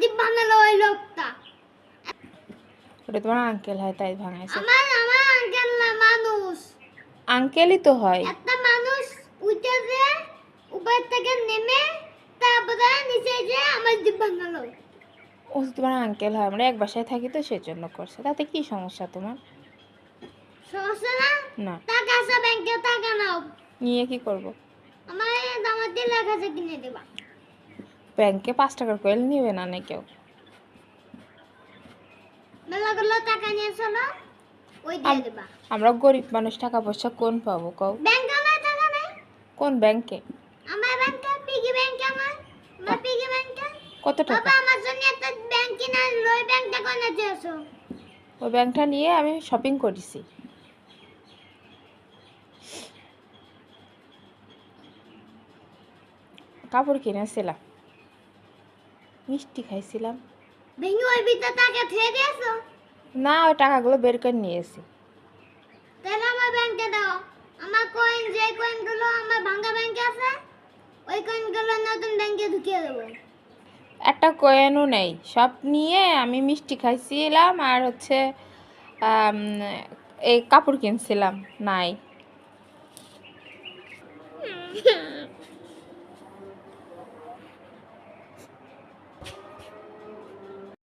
জিভ ভাঙালো ওই লোকটা। ওটা তোমার আঙ্কেল হয় তাই ভাঙাইছে। আমার আঙ্কেল না, মানুষ। আঙ্কেলই তো হয়। একটা মানুষ উঠে যে উপর থেকে নেমে তারপরে নিচে যে আমার জিভ ভাঙালো। ও তোমার আঙ্কেল হয়, আমরা এক বাসায় থাকি তো সেজন্য করছে। তাতে কি সমস্যা তোমার? সমস্যা না? না। টাকা আছে ব্যাংকে, টাকা নাও। নিয়ে কি করব? আমার দামার দিয়ে লেখা আছে কিনে দেবা। ব্যাংকে 5 টাকার কয়েল নিবে না না কেউ। মেলাগুলো টাকা নিয়ে চলো, ওই দিয়ে দেবা। আমরা গরিব মানুষ, টাকা পয়সা কোন পাবো কও? ব্যাংকে আমার টাকা নেই। কোন ব্যাংকে? আমার ব্যাংকে, পিগি ব্যাংকে আমার পিগি ব্যাংকে। কত টাকা? বাবা আমার জন্য একটা ব্যাংক কিনা, ওই ব্যাংকটা কোনে দিয়েছো? ওই ব্যাংকটা নিয়ে আমি শপিং করেছি। কাপড় কিনেছিলাম, মিষ্টি খাইছিলাম। ভেঙে ওই ভিতরে টাকা থুয়ে দিয়েছো? না, ওই টাকাগুলো বের করে নিয়েছি। তাহলে আমার ব্যাংকে দাও। আমার কয়েন, যে কয়েনগুলো আমার ভাঙা ব্যাংকে আছে, ওই কয়েনগুলো নতুন ব্যাংকে ঢুকিয়ে দেবো। একটা কয়েনও নেই, সব নিয়ে আমি মিষ্টি খাইছিলাম আর হচ্ছে এই কাপড় কিনছিলাম। নাই।